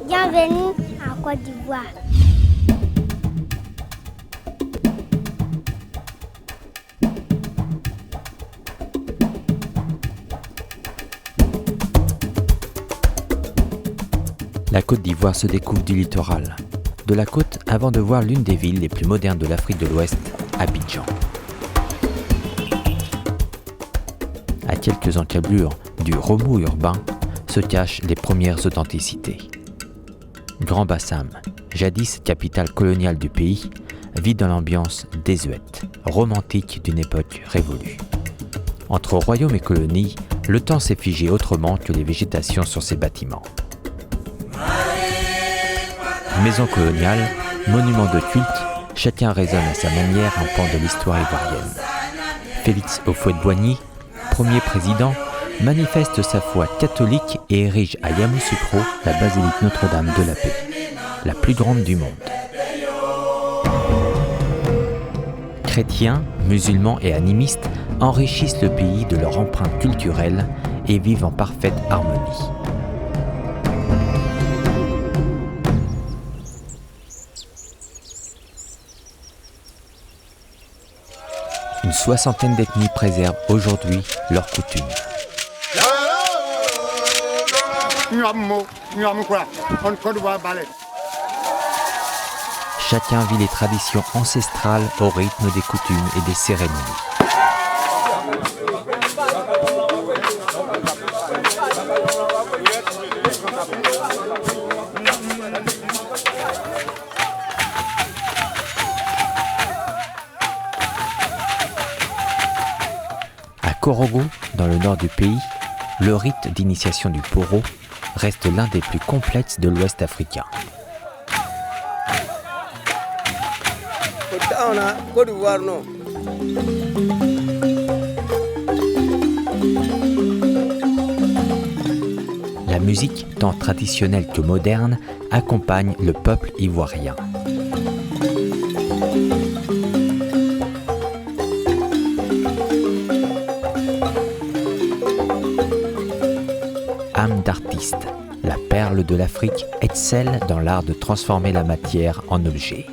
Bienvenue en Côte d'Ivoire. La Côte d'Ivoire se découvre du littoral. De la côte avant de voir l'une des villes les plus modernes de l'Afrique de l'Ouest, Abidjan. À quelques encablures du remous urbain se cachent les premières authenticités. Grand Bassam, jadis capitale coloniale du pays, vit dans l'ambiance désuète, romantique d'une époque révolue. Entre royaume et colonie, le temps s'est figé autrement que les végétations sur ses bâtiments. Maison coloniale, monument de culte, chacun résonne à sa manière un pan de l'histoire ivoirienne. Félix Houphouët-Boigny, premier président, manifeste sa foi catholique et érige à Yamoussoukro la basilique Notre-Dame de la Paix, la plus grande du monde. Chrétiens, musulmans et animistes enrichissent le pays de leur empreinte culturelle et vivent en parfaite harmonie. Une soixantaine d'ethnies préservent aujourd'hui leurs coutumes. Chacun vit les traditions ancestrales au rythme des coutumes et des cérémonies. À Korogo, dans le nord du pays, le rite d'initiation du poro reste l'un des plus complexes de l'Ouest africain. La musique, tant traditionnelle que moderne, accompagne le peuple ivoirien. Âme d'artiste, la perle de l'Afrique excelle dans l'art de transformer la matière en objet.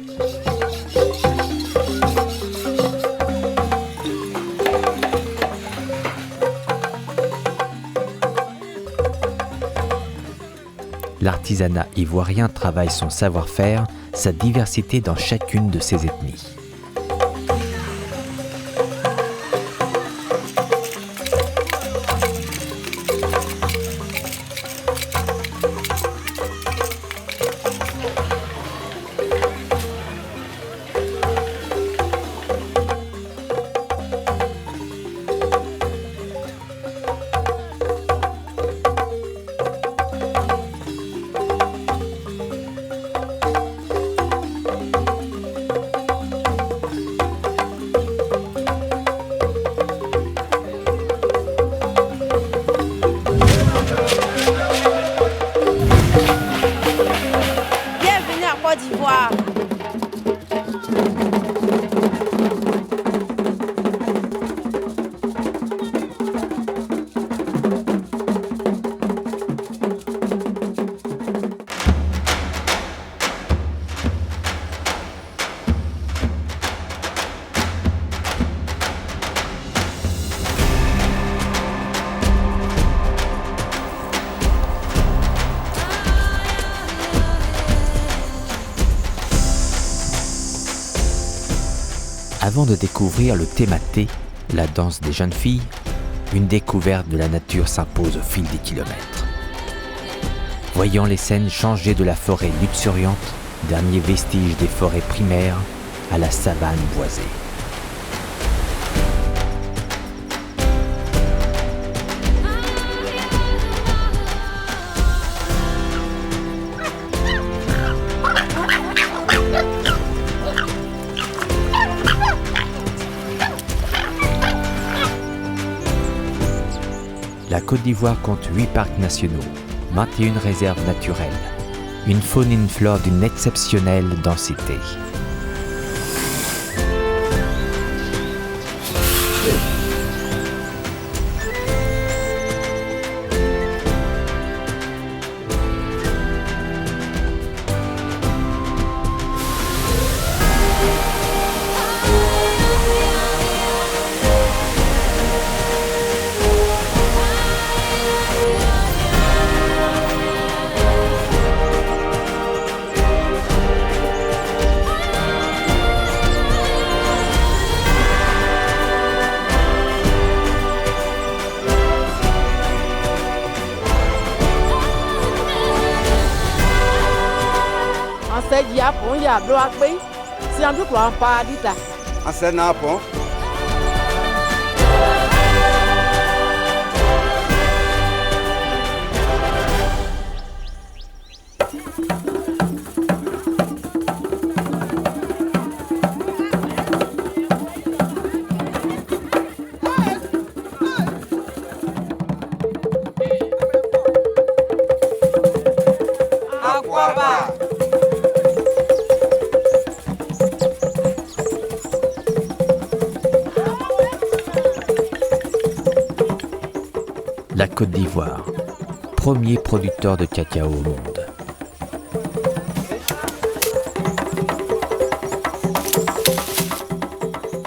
L'artisanat ivoirien travaille son savoir-faire, sa diversité dans chacune de ses ethnies. d'Ivoire. Avant de découvrir le thématé, la danse des jeunes filles, une découverte de la nature s'impose au fil des kilomètres. Voyant les scènes changer de la forêt luxuriante, dernier vestige des forêts primaires, à la savane boisée. La Côte d'Ivoire compte 8 parcs nationaux, 21 réserves naturelles, une faune et une flore d'une exceptionnelle densité. La Côte d'Ivoire, premier producteur de cacao au monde.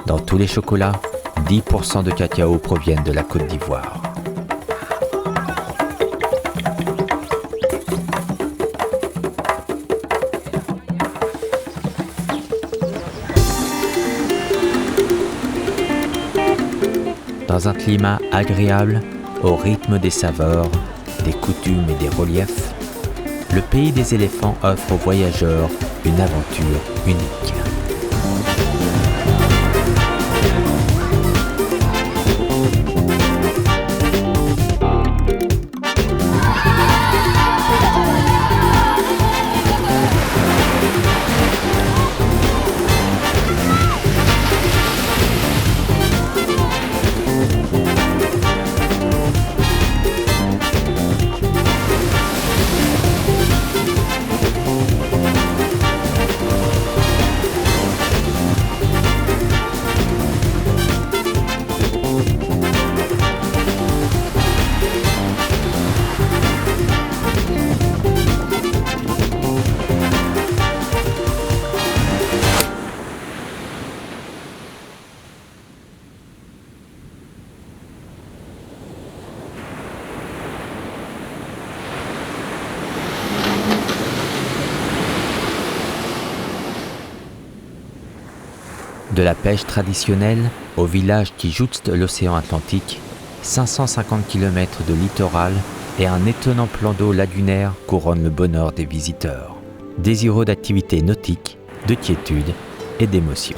Dans tous les chocolats, 10% de cacao proviennent de la Côte d'Ivoire. Dans un climat agréable, au rythme des saveurs, des coutumes et des reliefs, le pays des éléphants offre aux voyageurs une aventure unique. De la pêche traditionnelle au village qui jouxte l'océan Atlantique, 550 km de littoral et un étonnant plan d'eau lagunaire couronnent le bonheur des visiteurs, désireux d'activités nautiques, de quiétude et d'émotion.